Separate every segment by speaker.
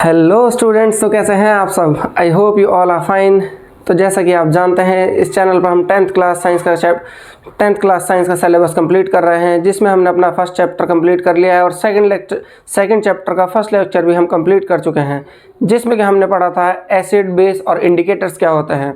Speaker 1: Hello students, तो कैसे हैं आप सब। I hope you all are fine. तो जैसा कि आप जानते हैं, इस चैनल पर हम टेंथ क्लास साइंस का सिलेबस कंप्लीट कर रहे हैं, जिसमें हमने अपना फर्स्ट चैप्टर कंप्लीट कर लिया है और सेकंड चैप्टर का फर्स्ट लेक्चर भी हम कंप्लीट कर चुके हैं, जिसमें कि हमने पढ़ा था एसिड, बेस और इंडिकेटर्स क्या होते हैं।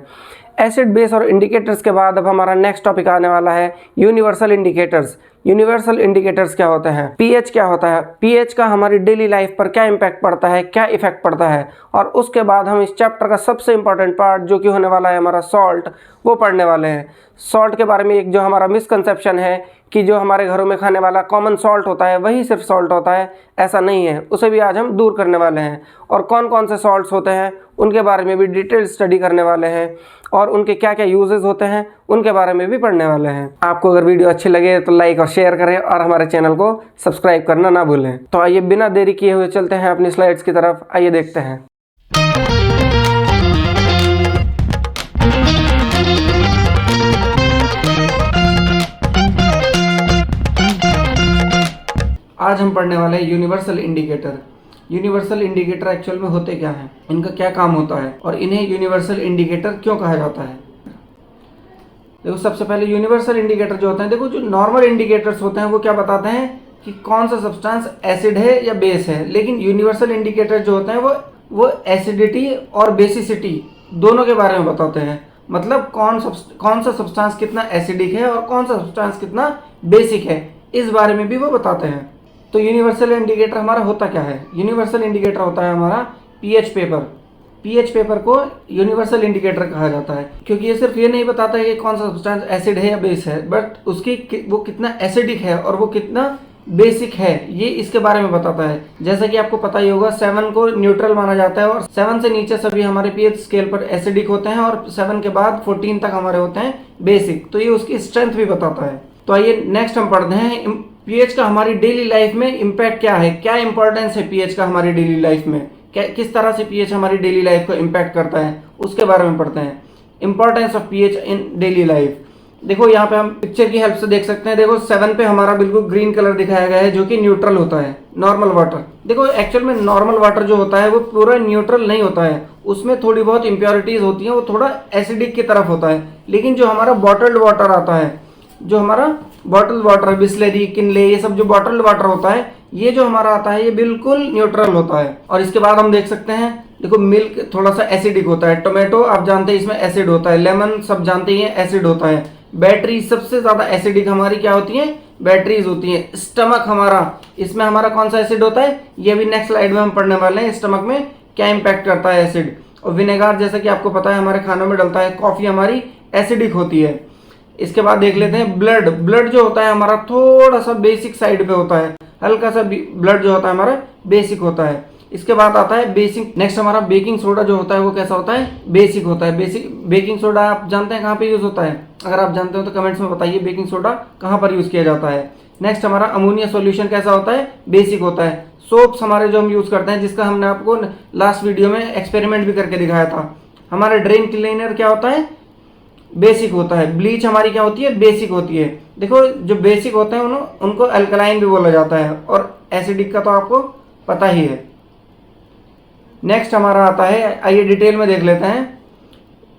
Speaker 1: एसिड, बेस और इंडिकेटर्स के बाद अब हमारा नेक्स्ट टॉपिक आने वाला है यूनिवर्सल इंडिकेटर्स। यूनिवर्सल इंडिकेटर्स क्या होते हैं, पीएच क्या होता है, पीएच का हमारी डेली लाइफ पर क्या इम्पैक्ट पड़ता है, क्या इफेक्ट पड़ता है, और उसके बाद हम इस चैप्टर का सबसे इंपॉर्टेंट पार्ट जो कि होने वाला है हमारा सॉल्ट, वो पढ़ने वाले हैं। सॉल्ट के बारे में एक जो हमारा मिसकंसेप्शन है कि जो हमारे घरों में खाने वाला कॉमन सॉल्ट होता है वही सिर्फ सॉल्ट होता है, ऐसा नहीं है। उसे भी आज हम दूर करने वाले हैं और कौन कौन से सॉल्ट्स होते हैं उनके बारे में भी डिटेल स्टडी करने वाले हैं और उनके क्या क्या यूजेस होते हैं उनके बारे में भी पढ़ने वाले हैं। आपको अगर वीडियो अच्छी लगे तो लाइक और शेयर करें और हमारे चैनल को सब्सक्राइब करना ना भूलें। तो आइए बिना देरी किए हुए चलते हैं अपनी स्लाइड्स की तरफ। आइए देखते हैं। आज हम पढ़ने वाले हैं universal indicator. Universal indicator actual में होते क्या हैं, इनका क्या काम होता है और इन्हें यूनिवर्सल इंडिकेटर क्यों कहा जाता है। देखो, सबसे पहले यूनिवर्सल इंडिकेटर जो होते हैं, देखो जो नॉर्मल इंडिकेटर्स होते हैं वो क्या बताते हैं कि कौन सा सब्सटेंस एसिड है या बेस है, लेकिन यूनिवर्सल इंडिकेटर जो होते हैं वो एसिडिटी और बेसिसिटी दोनों के बारे में बताते हैं। मतलब कौन सा सब्सटेंस कितना एसिडिक है और कौन सा सब्सटेंस कितना बेसिक है, इस बारे में भी वो बताते हैं। तो यूनिवर्सल इंडिकेटर हमारा होता क्या है, यूनिवर्सल इंडिकेटर होता है हमारा पीएच पेपर। पीएच पेपर को यूनिवर्सल इंडिकेटर कहा जाता है क्योंकि ये सिर्फ ये नहीं बताता है कि कौन सा सब्सटेंस एसिड है या बेस है, बट उसकी वो कितना एसिडिक है और वो कितना बेसिक है, ये इसके बारे में बताता है। जैसा कि आपको पता ही होगा, 7 को न्यूट्रल माना जाता है और 7 से नीचे सभी हमारे पीएच स्केल पर एसिडिक होते हैं और 7 के बाद 14 तक हमारे होते हैं बेसिक। तो ये उसकी स्ट्रेंथ भी बताता है। तो आइए नेक्स्ट हम पढ़ते हैं पीएच का हमारी डेली लाइफ में इम्पैक्ट क्या है, क्या इंपॉर्टेंस है पीएच का हमारी डेली लाइफ में, किस तरह से पीएच हमारी डेली लाइफ को इम्पैक्ट करता है, उसके बारे में पढ़ते हैं। Importance of pH in daily life. देखो यहाँ पे हम पिक्चर की हेल्प से देख सकते हैं। देखो 7 पे हमारा बिल्कुल ग्रीन कलर दिखाया गया है जो कि न्यूट्रल होता है, नॉर्मल वाटर। देखो एक्चुअल में नॉर्मल वाटर जो होता है वो पूरा न्यूट्रल नहीं होता है, उसमें थोड़ी बहुत इम्प्योरिटीज होती हैं, वो थोड़ा एसिडिक की तरफ होता है। लेकिन जो हमारा बॉटल्ड वाटर आता है, जो हमारा बॉटल वाटर, बिस्लेरी, किनले, ये सब जो बॉटल्ड वाटर होता है, ये जो हमारा आता है ये बिल्कुल न्यूट्रल होता है। और इसके बाद हम देख सकते हैं, देखो मिल्क थोड़ा सा एसिडिक होता है, टोमेटो आप जानते हैं इसमें एसिड होता है, लेमन सब जानते ही हैं एसिड होता है, बैटरी सबसे ज्यादा एसिडिक हमारी क्या होती है, बैटरीज होती है। स्टमक हमारा, इसमें हमारा कौन सा एसिड होता है, ये भी नेक्स्ट स्लाइड में हम पढ़ने वाले हैं, स्टमक में क्या इंपैक्ट करता है एसिड। और विनेगार जैसा कि आपको पता है हमारे खानों में डलता है, कॉफी हमारी एसिडिक होती है। इसके बाद देख लेते हैं ब्लड जो होता है हमारा थोड़ा सा बेसिक साइड पे होता है, हल्का सा ब्लड जो होता है हमारा बेसिक होता है। इसके बाद आता है बेसिक। नेक्स्ट हमारा बेकिंग सोडा जो होता है वो कैसा होता है, बेसिक होता है। बेकिंग सोडा आप जानते हैं कहाँ पे यूज होता है, अगर आप जानते हो तो कमेंट्स में बताइए बेकिंग सोडा कहाँ पर यूज किया जाता है। नेक्स्ट हमारा अमोनिया सॉल्यूशन कैसा होता है, बेसिक होता है। सोप्स हमारे जो हम यूज करते हैं, जिसका हमने आपको लास्ट वीडियो में एक्सपेरिमेंट भी करके दिखाया था। हमारा ड्रेन क्लीनर क्या होता है, बेसिक होता है। ब्लीच हमारी क्या होती है, बेसिक होती है। देखो जो बेसिक होते हैं उनको अल्कलाइन भी बोला जाता है और एसिडिक का तो आपको पता ही है। नेक्स्ट हमारा आता है, आइए डिटेल में देख लेते हैं,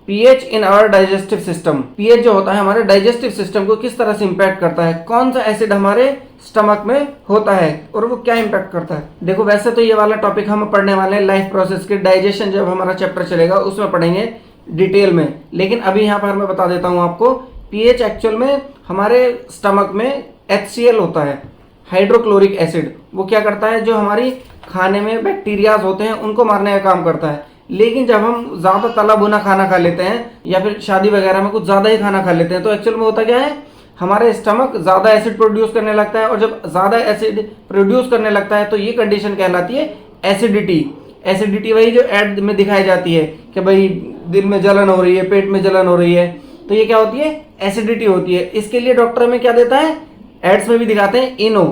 Speaker 1: pH in our digestive system. PH जो होता है हमारे डाइजेस्टिव सिस्टम को किस तरह से इंपैक्ट करता है, कौन सा एसिड हमारे स्टमक में होता है और वो क्या इंपैक्ट करता है। देखो वैसे तो ये वाला टॉपिक हम पढ़ने वाले हैं लाइफ प्रोसेस के, डाइजेशन जब हमारा चैप्टर चलेगा उसमें पढ़ेंगे डिटेल में, लेकिन अभी यहाँ पर मैं बता देता हूँ आपको। पीएच एक्चुअल में हमारे स्टमक में HCl होता है, हाइड्रोक्लोरिक एसिड। वो क्या करता है, जो हमारी खाने में बैक्टीरियाज होते हैं उनको मारने का काम करता है। लेकिन जब हम ज़्यादा तला भुना खाना खा लेते हैं या फिर शादी वगैरह में कुछ ज़्यादा ही खाना खा लेते हैं, तो एक्चुअल में होता क्या है, हमारे स्टमक ज़्यादा एसिड प्रोड्यूस करने लगता है। और जब ज़्यादा एसिड प्रोड्यूस करने लगता है तो ये कंडीशन कहलाती है एसिडिटी। एसिडिटी वही जो एड में दिखाई जाती है कि भाई दिल में जलन हो रही है, पेट में जलन हो रही है, तो ये क्या होती है, एसिडिटी होती है। इसके लिए डॉक्टर हमें क्या देता है, एड्स में भी दिखाते हैं इनो।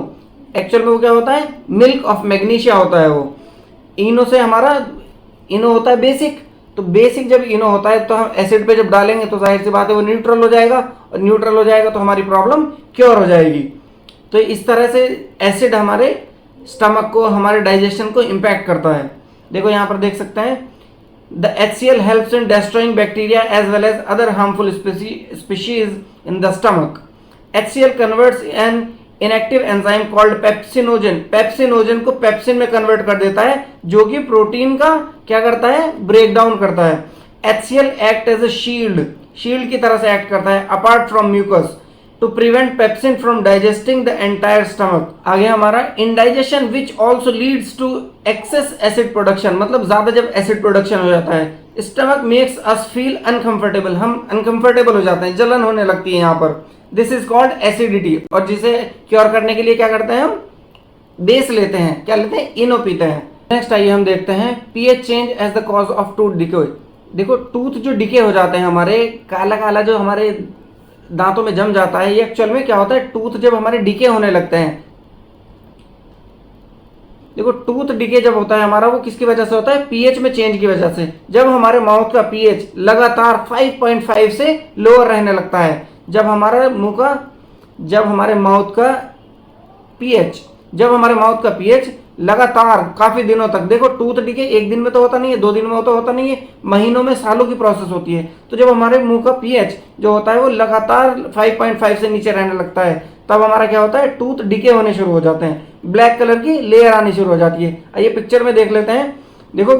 Speaker 1: एक्चुअल में वो क्या होता है, मिल्क ऑफ मैग्नीशिया होता है वो। इनो से हमारा, इनो होता है बेसिक, तो बेसिक जब इनो होता है तो हम एसिड पे जब डालेंगे तो जाहिर सी बात है वो न्यूट्रल हो जाएगा, और न्यूट्रल हो जाएगा तो हमारी प्रॉब्लम क्योर हो जाएगी। तो इस तरह से एसिड हमारे स्टमक को, हमारे डाइजेशन को इम्पैक्ट करता है। देखो यहाँ पर देख सकते हैं, the HCl helps in destroying bacteria as well as other harmful species in the stomach. HCl converts an inactive enzyme called pepsinogen, pepsinogen को पेप्सिन में कन्वर्ट कर देता है, जो कि प्रोटीन का क्या करता है, ब्रेक डाउन करता है। HCl act as a shield, shield की तरह से एक्ट करता है apart from mucus to prevent pepsin from digesting the entire stomach. आगे हमारा indigestion which also leads to excess acid production, मतलब ज्यादा जब एसिड प्रोडक्शन हो जाता है, stomach makes us feel uncomfortable, हम अनकंफर्टेबल हो जाते हैं, जलन होने लगती है यहाँ पर, दिस इज कॉल्ड एसिडिटी। और जिसे क्योर करने के लिए क्या करते हैं हम, बेस लेते हैं, क्या लेते हैं, इनो पीते हैं। नेक्स्ट आइए हम देखते हैं pH change as the cause of tooth decay. देखो टूथ जो डिके हो जाते हैं हमारे, काला काला जो हमारे दांतों में जम जाता है, ये एक्चुअल में क्या होता है, टूथ जब हमारे डिके होने लगते हैं। देखो टूथ डिके जब होता है हमारा, वो किसकी वजह से होता है, पीएच में चेंज की वजह से। जब हमारे माउथ का पीएच लगातार 5.5 से लोअर रहने लगता है, जब हमारे माउथ का पीएच लगातार काफी दिनों तक, देखो टूथ डिके एक दिन में तो होता नहीं है, 2 दिन में तो होता नहीं है, महीनों में, सालों की प्रोसेस होती है। तो जब हमारे मुंह का पीएच जो होता है वो लगातार 5.5 से नीचे रहने लगता है, तब हमारा क्या होता है, टूथ डिके होने शुरू हो जाते हैं, ब्लैक कलर की लेयर आनी शुरू हो जाती है। आइए पिक्चर में देख लेते हैं। देखो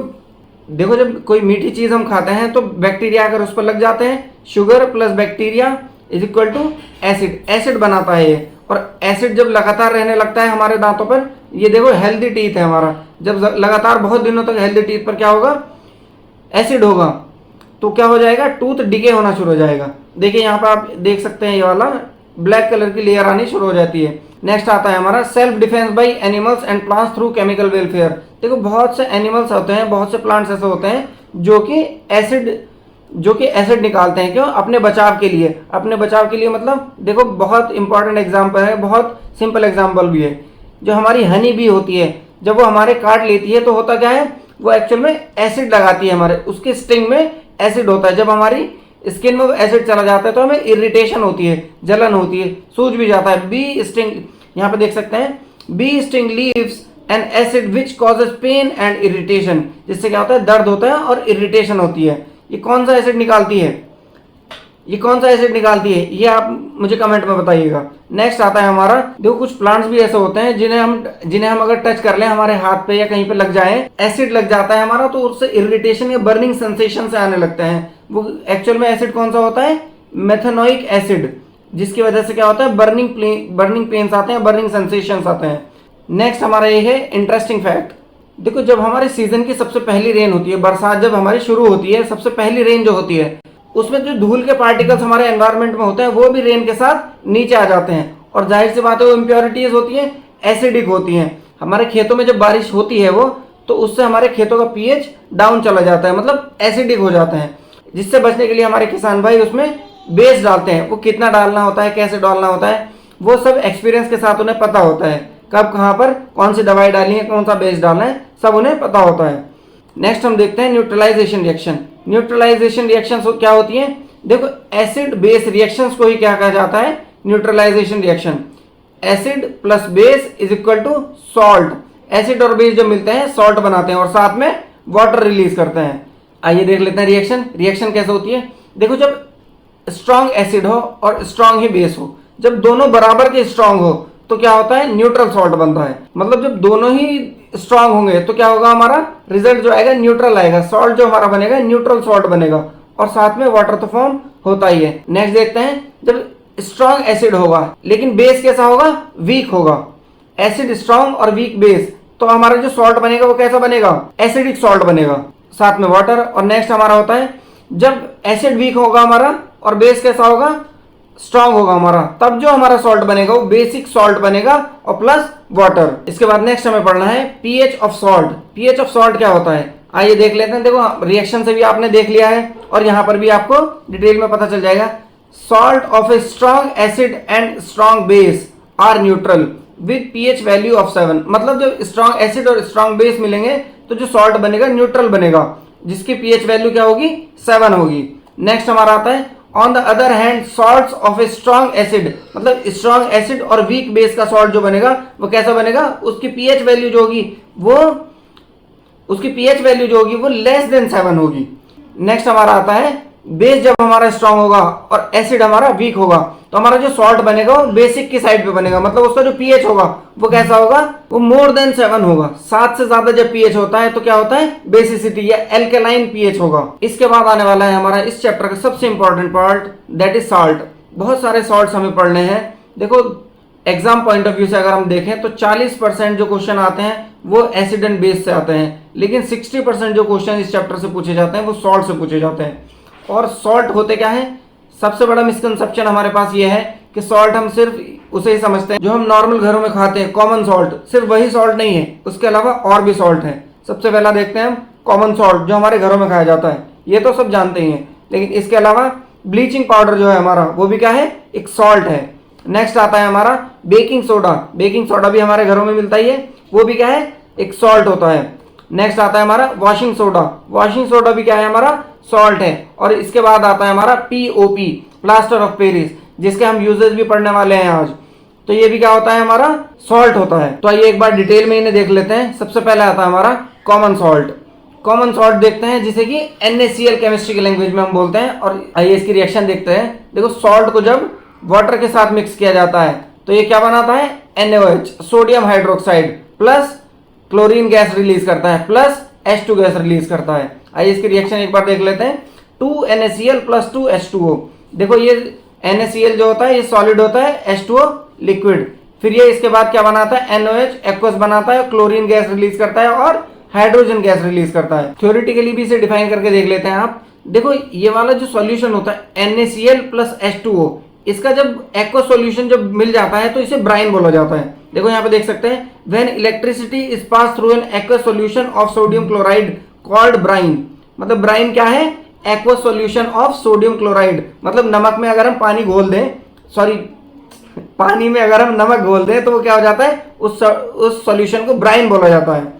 Speaker 1: जब कोई मीठी चीज हम खाते हैं तो बैक्टीरिया अगर उस पर लग जाते हैं, sugar plus bacteria is equal to acid, acid बनाता है ये। और एसिड जब लगातार रहने लगता है हमारे दांतों पर, ये देखो हेल्दी टीथ है हमारा, जब लगातार बहुत दिनों तक हेल्दी टीथ पर क्या होगा, एसिड होगा, तो क्या हो जाएगा, टूथ डिके होना शुरू हो जाएगा। देखिए यहाँ पर आप देख सकते हैं, ये वाला ब्लैक कलर की लेयर आनी शुरू हो जाती है। नेक्स्ट आता है हमारा self defence by animals and plants through chemical welfare. देखो बहुत से एनिमल्स होते हैं, बहुत से प्लांट्स ऐसे होते हैं जो कि एसिड निकालते हैं, क्यों, अपने बचाव के लिए। अपने बचाव के लिए मतलब देखो बहुत इंपॉर्टेंट एग्जांपल है, बहुत सिंपल एग्जांपल भी है। जो हमारी हनी बी होती है, जब वो हमारे काट लेती है तो होता क्या है, वो एक्चुअल में एसिड लगाती है हमारे, उसके स्टिंग में एसिड होता है। जब हमारी स्किन में एसिड चला जाता है तो हमें इरिटेशन होती है, जलन होती है, सूज भी जाता है। बी स्टिंग, यहाँ पे देख सकते हैं, bee sting leaves an acid which causes pain and irritation, जिससे क्या होता है, दर्द होता है और इरिटेशन होती है। ये कौन सा एसिड निकालती है, ये आप मुझे कमेंट में बताइएगा। नेक्स्ट आता है हमारा, देखो कुछ प्लांट्स भी ऐसे होते हैं जिन्हें हम अगर टच कर लें, हमारे हाथ पे या कहीं पे लग जाए, एसिड लग जाता है हमारा, तो उससे इरिटेशन या बर्निंग सेंसेशन से आने लगते हैं। वो एक्चुअल में एसिड कौन सा होता है, मेथेनोइक एसिड, जिसकी वजह से क्या होता है, बर्निंग पेन्स आते हैं, बर्निंग सेंसेशंस आते हैं। नेक्स्ट हमारा ये है इंटरेस्टिंग फैक्ट। देखो जब हमारे सीजन की सबसे पहली रेन होती है, बरसात जब हमारी शुरू होती है, सबसे पहली रेन जो होती है, उसमें जो धूल के पार्टिकल्स हमारे एनवायरनमेंट में होते हैं वो भी रेन के साथ नीचे आ जाते हैं, और जाहिर सी बात है वो इम्प्योरिटीज होती हैं, एसिडिक होती हैं। हमारे खेतों में जब बारिश होती है वो, तो उससे हमारे खेतों का पीएच डाउन चला जाता है, मतलब एसिडिक हो जाते हैं। जिससे बचने के लिए हमारे किसान भाई उसमें बेस डालते हैं। वो कितना डालना होता है, कैसे डालना होता है, वो सब एक्सपीरियंस के साथ उन्हें पता होता है, कब कहाँ पर कौन सी दवाई डालनी है, कौन सा बेस डालना है, सब उन्हें पता होता है। नेक्स्ट हम देखते हैं न्यूट्रलाइजेशन रिएक्शन। न्यूट्रलाइजेशन रिएक्शन क्या होती है, देखो एसिड बेस रिएक्शंस को ही क्या कहा जाता है, neutralisation reaction. Acid plus base is equal to salt, acid और बेस जो मिलते हैं सॉल्ट बनाते हैं और साथ में वाटर रिलीज करते हैं। आइए देख लेते हैं रिएक्शन कैसे होती है। देखो जब स्ट्रॉन्ग एसिड हो और स्ट्रॉन्ग ही बेस हो, जब दोनों बराबर के स्ट्रॉन्ग हो तो क्या होता है, न्यूट्रल सॉल्ट बनता है। मतलब जब दोनों ही स्ट्रॉन्ग होंगे तो क्या होगा, हमारा रिजल्ट जो आएगा न्यूट्रल आएगा, सॉल्ट जो हमारा बनेगा न्यूट्रल सॉल्ट बनेगा, और साथ में वाटर तो फॉर्म होता ही है। नेक्स्ट देखते हैं, जब स्ट्रॉन्ग एसिड होगा लेकिन बेस कैसा होगा, वीक होगा, एसिड स्ट्रॉन्ग और वीक बेस, तो हमारा जो सॉल्ट बनेगा वो कैसा बनेगा, एसिडिक सॉल्ट बनेगा, साथ में वाटर। और नेक्स्ट हमारा होता है, जब एसिड वीक होगा हमारा और बेस कैसा होगा, स्ट्रॉन्ग होगा हमारा, तब जो हमारा सॉल्ट बनेगा वो बेसिक सॉल्ट बनेगा और प्लस वाटर। इसके बाद नेक्स्ट हमें पढ़ना है pH of salt. PH of salt क्या होता है, आइए देख लेते हैं। देखो रिएक्शन से भी आपने देख लिया है और यहाँ पर भी आपको डिटेल में पता चल जाएगा। Salt of a strong acid and strong base are neutral with pH value of 7। मतलब जब स्ट्रॉन्ग एसिड और स्ट्रॉन्ग बेस मिलेंगे तो जो सॉल्ट बनेगा न्यूट्रल बनेगा, जिसकी पीएच वैल्यू क्या होगी, 7 होगी। नेक्स्ट हमारा आता है on the other hand salts of a strong acid, मतलब स्ट्रॉन्ग एसिड और वीक बेस का सॉल्ट जो बनेगा वो कैसा बनेगा, उसकी पीएच वैल्यू जो होगी वो उसकी पीएच वैल्यू जो होगी वो लेस देन 7 होगी। नेक्स्ट हमारा आता है बेस जब हमारा स्ट्रांग होगा और एसिड हमारा वीक होगा तो हमारा जो सॉल्ट बनेगा वो बेसिक की साइड पे बनेगा, मतलब उसका जो पीएच होगा वो कैसा होगा, वो मोर देन 7 होगा। 7 से ज्यादा जब पीएच होता है तो क्या होता है, बेसिसिटी या एल्केलाइन पीएच होगा। इसके बाद आने वाला है हमारा इस चैप्टर का सबसे important part, that is salt. बहुत सारे सॉल्ट्स हमें पढ़ने हैं। देखो एग्जाम पॉइंट ऑफ व्यू से अगर हम देखें तो 40% जो क्वेश्चन आते हैं वो एसिड एंड बेस से आते हैं, लेकिन 60% जो क्वेश्चन इस चैप्टर से पूछे जाते हैं वो सॉल्ट से पूछे जाते हैं। और सॉल्ट होते क्या है, सबसे बड़ा मिसकंसेप्शन हमारे पास ये है कि सॉल्ट हम सिर्फ उसे ही समझते हैं जो हम नॉर्मल घरों में खाते हैं, कॉमन सॉल्ट। सिर्फ वही सॉल्ट नहीं है, उसके अलावा और भी सॉल्ट है। सबसे पहला देखते हैं हम कॉमन सॉल्ट जो हमारे घरों में खाया जाता है, ये तो सब जानते ही हैं, लेकिन इसके अलावा ब्लीचिंग पाउडर जो है हमारा वो भी क्या है, एक सॉल्ट है। नेक्स्ट आता है हमारा बेकिंग सोडा। बेकिंग सोडा भी हमारे घरों में मिलता ही है, वो भी क्या है, एक सॉल्ट होता है। नेक्स्ट आता है हमारा वॉशिंग सोडा। वॉशिंग सोडा भी क्या है, हमारा सॉल्ट है। और इसके बाद आता है हमारा पीओपी, प्लास्टर ऑफ पेरिस, जिसके हम यूजेस भी पढ़ने वाले हैं आज। तो ये भी क्या होता है, हमारा सॉल्ट होता है। तो आइए एक बार डिटेल में इन्हें देख लेते हैं। सबसे पहले आता है हमारा कॉमन सॉल्ट। कॉमन सॉल्ट देखते हैं जिसे कि NaCl केमिस्ट्री की लैंग्वेज में हम बोलते हैं। और आइए इसकी रिएक्शन देखते हैं। देखो सॉल्ट को जब वाटर के साथ मिक्स किया जाता है तो ये क्या बनाता है, NaOH, sodium hydroxide, plus chlorine gas release करता है, प्लस H2 गैस रिलीज करता है। आइए इसकी रिएक्शन एक बार देख लेते हैं। 2NaCl plus 2H2O। देखो ये NaCl जो होता है ये सॉलिड होता है, H2O लिक्विड। फिर ये इसके बाद क्या बनाता है, NaOH एक्वस बनाता है, क्लोरीन गैस रिलीज करता है और हाइड्रोजन गैस रिलीज करता है। थ्योरेटिकली भी इसे डिफाइन करके देख लेते हैं आप। देखो ये वाला जो सॉल्यूशन होता है NaCl प्लस H2O, इसका जब एक्वस सॉल्यूशन जब मिल जाता है तो इसे ब्राइन बोला जाता है। देखो यहाँ पे देख सकते हैं, when electricity is pass through an aqueous solution of sodium chloride called brine. मतलब ब्राइन क्या है, aqueous solution of sodium chloride. मतलब नमक में अगर हम पानी घोल दें, पानी में अगर हम नमक घोल दें तो वो क्या हो जाता है, उस सॉल्यूशन को ब्राइन बोला जाता है।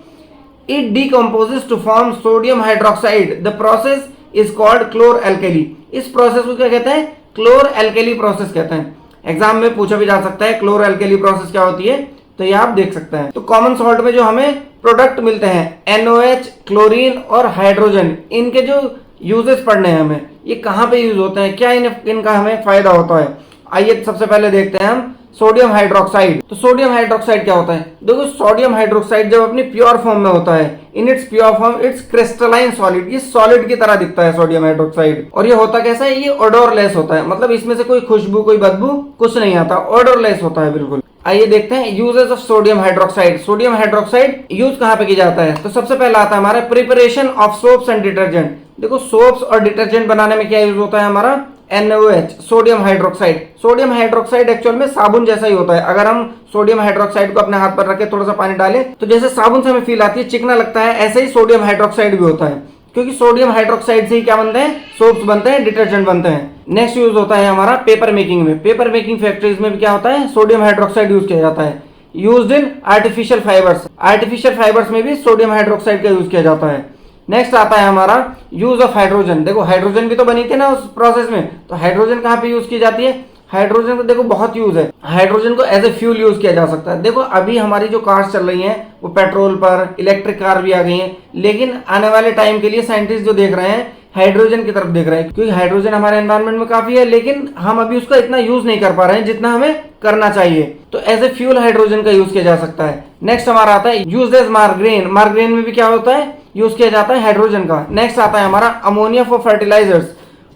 Speaker 1: It decomposes to form sodium hydroxide. The process is called chlor alkali. इस प्रोसेस को क्या कहते हैं, क्लोर एल्केली प्रोसेस कहते हैं। एग्जाम में पूछा भी जा सकता है क्लोर एल्केली प्रोसेस क्या होती है, तो ये आप देख सकते हैं। तो कॉमन सॉल्ट में जो हमें प्रोडक्ट मिलते हैं NaOH, क्लोरीन और हाइड्रोजन, इनके जो यूजेस पढ़ने हैं हमें, ये कहाँ पे यूज होते हैं, क्या इनका हमें फायदा होता है। आइए सबसे पहले देखते हैं हम सोडियम हाइड्रोक्साइड। तो सोडियम हाइड्रोक्साइड क्या होता है, देखो सोडियम हाइड्रोक्साइड जब अपनी प्योर फॉर्म में होता है, in its pure form it's crystalline solid, ये सॉलिड की तरह दिखता है सोडियम हाइड्रोक्साइड। और ये होता कैसा है, ये ओडोरलेस होता है, मतलब इसमें से कोई खुशबू कोई बदबू कुछ नहीं आता, ओडोरलेस होता है बिल्कुल। आइए देखते हैं uses of sodium hydroxide. Sodium hydroxide use कहाँ पे की जाता है, तो सबसे पहला आता है हमारा preparation of soaps and detergent. देखो सोप्स और डिटर्जेंट बनाने में क्या यूज होता है, हमारा NaOH, sodium hydroxide. Sodium hydroxide actual में साबुन जैसा ही होता है। अगर हम सोडियम हाइड्रोक्साइड को अपने हाथ पर रखे थोड़ा सा पानी डालें तो जैसे साबुन से हमें फील आती है, चिकना लगता है, ऐसे ही सोडियम हाइड्रोक्साइड भी होता है, क्योंकि सोडियम हाइड्रोक्साइड से ही क्या बनते हैं, सोप्स बनते हैं, डिटर्जेंट बनते हैं। नेक्स्ट यूज होता है हमारा पेपर मेकिंग में। पेपर मेकिंग फैक्ट्रीज में भी क्या होता है, सोडियम हाइड्रोक्साइड यूज किया जाता है। Used in artificial fibres, artificial fibres में भी सोडियम हाइड्रोक्साइड का यूज किया जाता है। नेक्स्ट आता है हमारा यूज ऑफ हाइड्रोजन। देखो हाइड्रोजन भी तो बनी थी ना उस प्रोसेस में, तो हाइड्रोजन कहाँ पे यूज की जाती है, हाइड्रोजन को देखो बहुत यूज है। हाइड्रोजन को एज ए फ्यूल यूज किया जा सकता है। देखो अभी हमारी जो कार्स चल रही हैं वो पेट्रोल पर, इलेक्ट्रिक कार भी आ गई हैं, लेकिन आने वाले टाइम के लिए साइंटिस्ट जो देख रहे हैं हाइड्रोजन की तरफ देख रहे हैं, क्योंकि हाइड्रोजन हमारे एनवायरनमेंट में काफी है, लेकिन हम अभी उसका इतना यूज नहीं कर पा रहे हैं जितना हमें करना चाहिए। तो एज ए फ्यूल हाइड्रोजन का यूज किया जा सकता है। नेक्स्ट हमारा आता है यूज एज मार्ग्रेन। मार्ग्रेन में भी क्या होता है, यूज किया जाता है हाइड्रोजन का। नेक्स्ट आता है हमारा अमोनिया फॉर फर्टिलाइजर्स।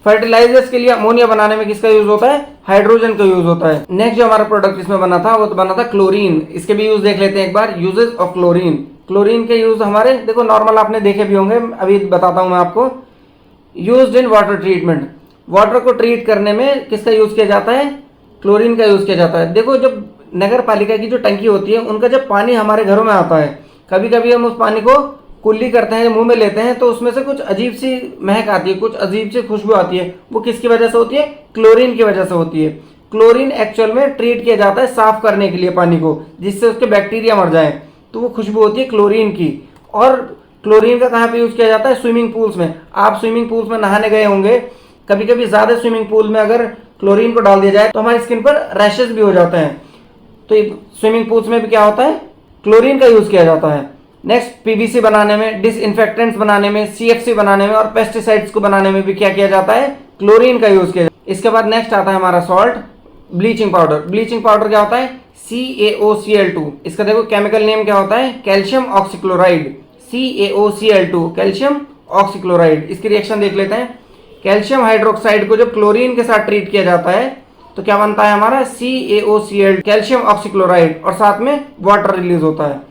Speaker 1: फर्टिलाइजर्स के लिए अमोनिया बनाने में किसका यूज होता है, हाइड्रोजन का यूज होता है। नेक्स्ट जो हमारा प्रोडक्ट इसमें बना था वो तो बना था क्लोरीन। इसके भी यूज देख लेते हैं एक बार, यूजेस ऑफ क्लोरीन। क्लोरीन के यूज हमारे देखो नॉर्मल आपने देखे भी होंगे, अभी बताता हूं मैं आपको। Used in water treatment. Water को ट्रीट करने में किसका यूज किया जाता है, क्लोरीन का यूज किया जाता है। देखो जब नगर पालिका की जो टंकी होती है उनका जब पानी हमारे घरों में आता है, कभी कभी हम उस पानी को कुल्ली करते हैं, मुंह में लेते हैं, तो उसमें से कुछ अजीब सी महक आती है, कुछ अजीब सी खुशबू आती है। वो किसकी वजह से होती है, क्लोरीन की वजह से होती है। क्लोरीन एक्चुअल में ट्रीट किया जाता है साफ करने के लिए पानी को, जिससे उसके बैक्टीरिया मर जाए, तो वो खुशबू होती है क्लोरीन की। और क्लोरीन का कहाँ पे यूज किया जाता है, स्विमिंग पूल्स में। आप स्विमिंग पूल्स में नहाने गए होंगे, कभी कभी ज्यादा स्विमिंग पूल में अगर क्लोरीन को डाल दिया जाए तो हमारी स्किन पर रैशेस भी हो जाते हैं। तो स्विमिंग पूल्स में भी क्या होता है, क्लोरीन का यूज किया जाता है। नेक्स्ट पीवीसी बनाने में, डिसइंफेक्टेंट्स बनाने में, सीएफसी बनाने में और पेस्टिसाइड्स को बनाने में भी क्या किया जाता है, क्लोरीन का यूज किया जाता है। इसके बाद नेक्स्ट आता है हमारा salt, bleaching powder. Bleaching powder क्या होता है, CaOCl2। इसका देखो केमिकल नेम क्या होता है, calcium oxychloride, CaOCl2 calcium oxychloride. इसकी रिएक्शन देख लेते हैं। कैल्शियम हाइड्रोक्साइड को जब क्लोरीन के साथ ट्रीट किया जाता है तो क्या बनता है हमारा, CaOCl कैल्शियम ऑक्सीक्लोराइड, और साथ में वाटर रिलीज होता है।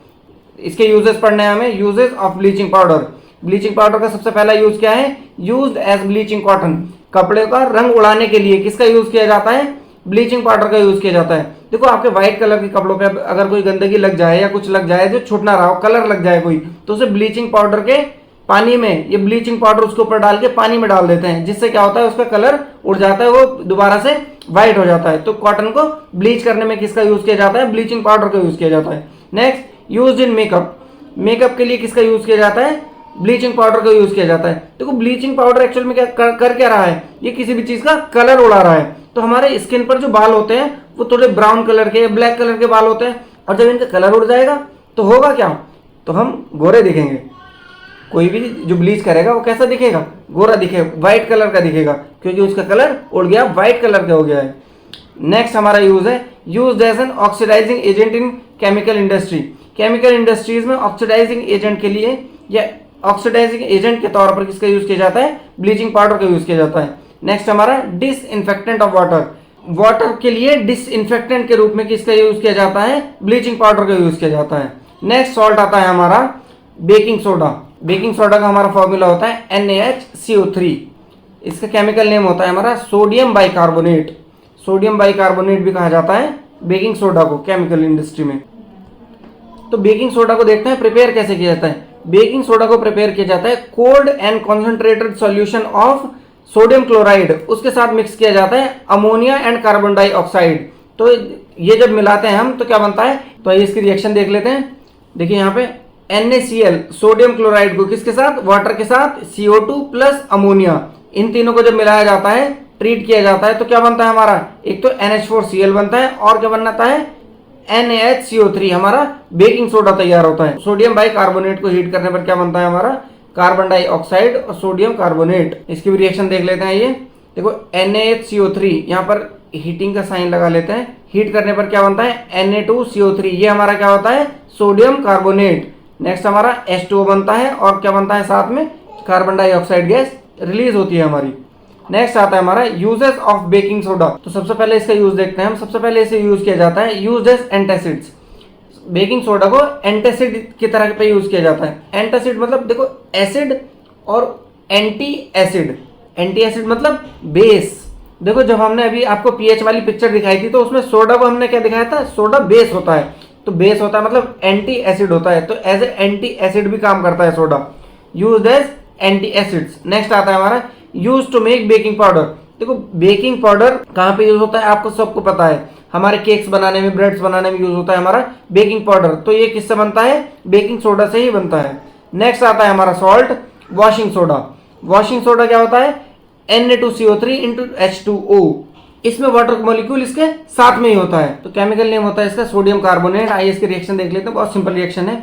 Speaker 1: इसके यूजेस पढ़ने हैं हमें। Uses of bleaching powder. Bleaching powder का सबसे पहला यूज क्या है, यूज्ड एज ब्लीचिंग कॉटन। कपड़े का रंग उड़ाने के लिए किसका यूज किया जाता है, ब्लीचिंग पाउडर का यूज किया जाता है। देखो आपके व्हाइट कलर के कपड़ों पे अगर कोई गंदगी लग जाए या कुछ लग जाए जो छूट ना रहा हो, कलर लग जाए कोई, तो उसे ब्लीचिंग पाउडर के पानी में, ये ब्लीचिंग पाउडर उसके ऊपर डाल के पानी में डाल देते हैं, जिससे क्या होता है उसका कलर उड़ जाता है, वो दोबारा से व्हाइट हो जाता है। तो कॉटन को ब्लीच करने में किसका यूज किया जाता है, ब्लीचिंग पाउडर का यूज किया जाता है। Next, use in makeup. Makeup के लिए किसका यूज किया जाता है, ब्लीचिंग पाउडर का यूज किया जाता है। देखो ब्लीचिंग पाउडर एक्चुअल में क्या कर क्या रहा है, ये किसी भी चीज का कलर उड़ा रहा है। तो हमारे स्किन पर जो बाल होते हैं वो थोड़े ब्राउन कलर के, ब्लैक कलर के बाल होते हैं, और जब इनका कलर उड़ जाएगा तो होगा क्या, तो हम गोरे दिखेंगे। कोई भी जो ब्लीच करेगा वो कैसा दिखेगा, गोरा दिखेगा, व्हाइट कलर का दिखेगा, क्योंकि उसका कलर उड़ गया, व्हाइट कलर का हो गया है। नेक्स्ट हमारा यूज है, use as an oxidising agent in chemical industry. Chemical industries में ऑक्सीडाइजिंग एजेंट के लिए या ऑक्सीडाइजिंग एजेंट के तौर पर किसका यूज किया जाता है, ब्लीचिंग पाउडर का यूज किया जाता है। नेक्स्ट हमारा डिसइंफेक्टेंट ऑफ वाटर। वाटर के लिए डिसइंफेक्टेंट के रूप में किसका यूज किया जाता है, ब्लीचिंग पाउडर का यूज किया जाता है। नेक्स्ट सॉल्ट आता है हमारा बेकिंग सोडा। बेकिंग सोडा का हमारा फॉर्मूला होता है NaHCO3। इसका केमिकल नेम होता है हमारा सोडियम बाइकार्बोनेट। सोडियम बाइकार्बोनेट भी कहा जाता है बेकिंग सोडा को केमिकल इंडस्ट्री में। तो बेकिंग सोडा को देखते हैं प्रिपेयर कैसे किया जाता है। बेकिंग सोडा को प्रिपेयर किया जाता है cold and concentrated solution of sodium chloride, उसके साथ मिक्स किया जाता है अमोनिया एंड कार्बन डाइऑक्साइड। तो ये जब मिलाते हैं हम तो क्या बनता है, तो इसकी रिएक्शन देख लेते हैं। देखिए यहाँ पे NaCl सोडियम क्लोराइड को किसके साथ, वाटर के साथ, CO2 प्लस अमोनिया, इन तीनों को जब मिलाया जाता है, ट्रीट किया जाता है, तो क्या बनता है हमारा, एक तो NH4Cl बनता है और क्या बनता है NaHCO3, हमारा बेकिंग सोडा तैयार होता है। सोडियम बाइकार्बोनेट को हीट करने पर क्या बनता है हमारा, कार्बन डाइऑक्साइड और सोडियम कार्बोनेट। इसकी भी रिएक्शन देख लेते हैं। ये देखो NaHCO3, यहाँ पर हीटिंग का साइन लगा लेते हैं। हीट करने पर क्या बनता है Na2CO3, ये हमारा क्या होता है सोडियम कार्बोनेट। नेक्स्ट हमारा H2O बनता है और क्या बनता है साथ में कार्बन डाइऑक्साइड गैस रिलीज होती है हमारी। नेक्स्ट आता है हमारा यूजेस ऑफ बेकिंग सोडा। तो सबसे पहले इसका यूज देखते हैं हम। सबसे पहले इसे यूज किया जाता है use as antacids. Baking soda को एंटासिड की तरह पे यूज किया जाता है। एंटासिड मतलब देखो एसिड और एंटी एसिड। एंटी एसिड मतलब बेस। देखो जब हमने अभी आपको पीएच वाली पिक्चर दिखाई थी तो उसमें सोडा को हमने क्या दिखाया था, सोडा बेस होता है। तो बेस होता है मतलब एंटी एसिड होता है, तो एज ए एंटी एसिड भी काम करता है soda, used as anti acids. Next आता है हमारा use to make baking powder. देखो बेकिंग पाउडर कहाँ पे यूज होता है आपको सबको पता है, हमारे केक्स बनाने में, ब्रेड्स बनाने में यूज होता है हमारा बेकिंग पाउडर। तो ये किससे बनता है, बेकिंग सोडा से ही बनता है। नेक्स्ट आता है हमारा salt, washing soda. Washing soda क्या होता है Na2CO3 इंटू H2O। इसमें वाटर मॉलिक्यूल इसके साथ में ही होता है। तो केमिकल नेम होता है इसका सोडियम कार्बोनेट। आइए इसकी रिएक्शन देख लेते हैं, बहुत सिंपल रिएक्शन है।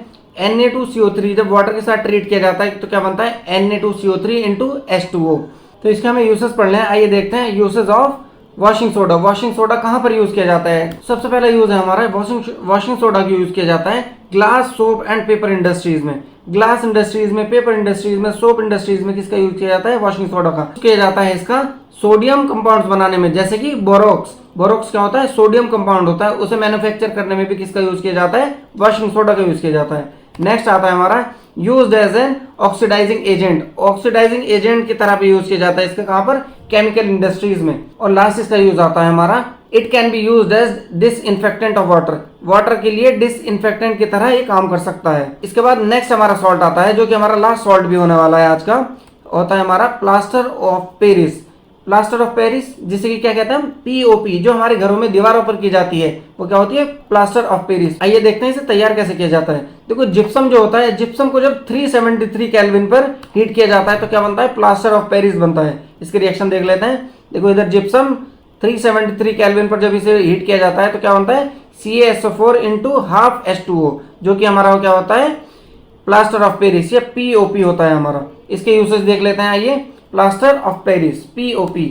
Speaker 1: Na2CO3 जब वाटर के साथ ट्रीट किया जाता है तो क्या बनता है Na2CO3 इंटू H2O। तो इसके हमें यूसेस पढ़ने हैं। आइए देखते हैं uses of washing soda. Washing soda कहाँ पर यूज किया जाता है, सबसे पहला यूज है हमारा वॉशिंग सोडा की यूज किया जाता है glass, soap and paper industries में। ग्लास इंडस्ट्रीज में, पेपर इंडस्ट्रीज में, सोप इंडस्ट्रीज में किसका यूज किया जाता है, वॉशिंग सोडा का किया जाता है इसका सोडियम कंपाउंड्स बनाने में, जैसे कि बोरोक्स। बोरोक्स क्या होता है, सोडियम कंपाउंड होता है, उसे मैन्युफैक्चर करने में भी किसका यूज किया जाता है, वॉशिंग सोडा का यूज किया जाता है। नेक्स्ट आता है हमारा used as an oxidising agent. Oxidising agent की तरह पे यूज किया जाता है इसका कहां पर, केमिकल इंडस्ट्रीज में। और लास्ट इसका यूज आता है हमारा it can be used as disinfectant of water. Water के लिए डिसइंफेक्टेंट की तरह ये काम कर सकता है। इसके बाद नेक्स्ट हमारा सॉल्ट आता है जो कि हमारा लास्ट सॉल्ट भी होने वाला है आज का, होता है हमारा plaster of Paris. Plaster of Paris जिसे कि क्या कहते हैं हम, POP, जो हमारे घरों में दीवारों पर की जाती है वो क्या होती है, प्लास्टर ऑफ पेरिस। आइए देखते हैं इसे तैयार कैसे किया जाता है। देखो जिप्सम जो होता है, जिप्सम को जब 373 केल्विन पर हीट किया जाता है तो क्या बनता है, प्लास्टर ऑफ पेरिस बनता है। इसके रिएक्शन देख लेते हैं। देखो इधर जिप्सम 373 केल्विन पर जब इसे हीट किया जाता है तो क्या बनता है, CaSO4 इंटू हाफ H2O, जो कि हमारा क्या होता है प्लास्टर ऑफ पेरिस, ये पीओपी होता है हमारा। इसके यूसेज देख लेते हैं आइए। Plaster of Paris POP,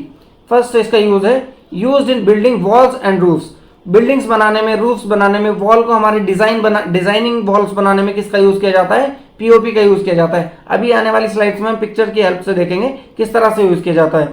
Speaker 1: first इसका यूज है, used in building walls and roofs, buildings बनाने में, रूफ्स बनाने में, वॉल को हमारे डिजाइनिंग वॉल्स बनाने में किसका यूज किया जाता है, पीओपी का यूज किया जाता है। अभी आने वाली स्लाइड्स में हम पिक्चर की हेल्प से देखेंगे किस तरह से यूज किया जाता है।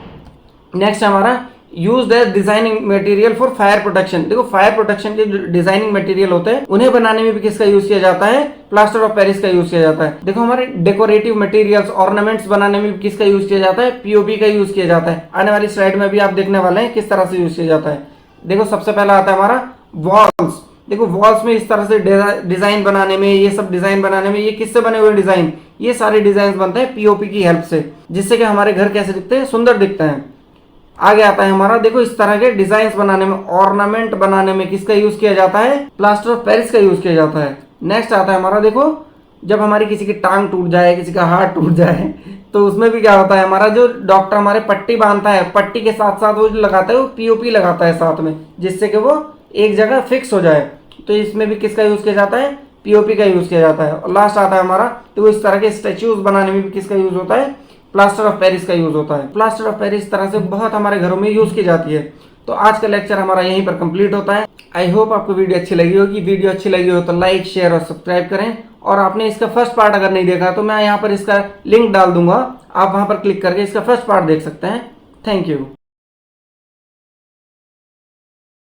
Speaker 1: नेक्स्ट हमारा used as designing material for fire protection. देखो फायर प्रोटेक्शन के जो डिजाइनिंग मटेरियल होते हैं उन्हें बनाने में भी किसका यूज किया जाता है, प्लास्टर ऑफ पेरिस का यूज किया जाता है। देखो हमारे डेकोरेटिव मटेरियल्स, ऑर्नामेंट्स बनाने में भी किसका यूज किया जाता है, पीओपी का यूज किया जाता है। आने वाली स्लाइड में भी आप देखने वाले हैं किस तरह से यूज किया जाता है। देखो सबसे पहला आता है हमारा वॉल्स। देखो वॉल्स में इस तरह से डिजाइन बनाने में, ये सब डिजाइन बनाने में, ये किससे बने हुए डिजाइन, ये सारे डिजाइन बनते हैं पीओपी की हेल्प से, जिससे कि हमारे घर कैसे दिखते हैं, सुंदर दिखते हैं। आगे आता है हमारा, देखो इस तरह के डिजाइन बनाने में, ऑर्नामेंट बनाने में किसका यूज किया जाता है, प्लास्टर ऑफ पेरिस का यूज किया जाता है। नेक्स्ट आता है हमारा, देखो जब हमारी किसी की टांग टूट जाए, किसी का हाथ टूट जाए, तो उसमें भी क्या होता है, हमारा जो डॉक्टर हमारे पट्टी बांधता है, पट्टी के साथ साथ वो जो लगाता है वो पीओपी लगाता है साथ में, जिससे कि वो एक जगह फिक्स हो जाए। तो इसमें भी किसका यूज किया जाता है, पीओपी का यूज किया जाता है। और लास्ट आता है हमारा, तो इस तरह के स्टैच्यूज बनाने में भी किसका यूज होता है, प्लास्टर ऑफ पेरिस का यूज होता है। प्लास्टर ऑफ पेरिस इस तरह से बहुत हमारे घरों में यूज की जाती है। तो आज का लेक्चर हमारा यहीं पर कंप्लीट होता है। आई होप आपको वीडियो अच्छी लगी होगी। वीडियो अच्छी लगी हो तो लाइक, शेयर और सब्सक्राइब करें। और आपने इसका फर्स्ट पार्ट अगर नहीं देखा तो मैं यहाँ पर इसका लिंक डाल दूंगा, आप वहां पर क्लिक करके इसका फर्स्ट पार्ट देख सकते हैं। Thank you.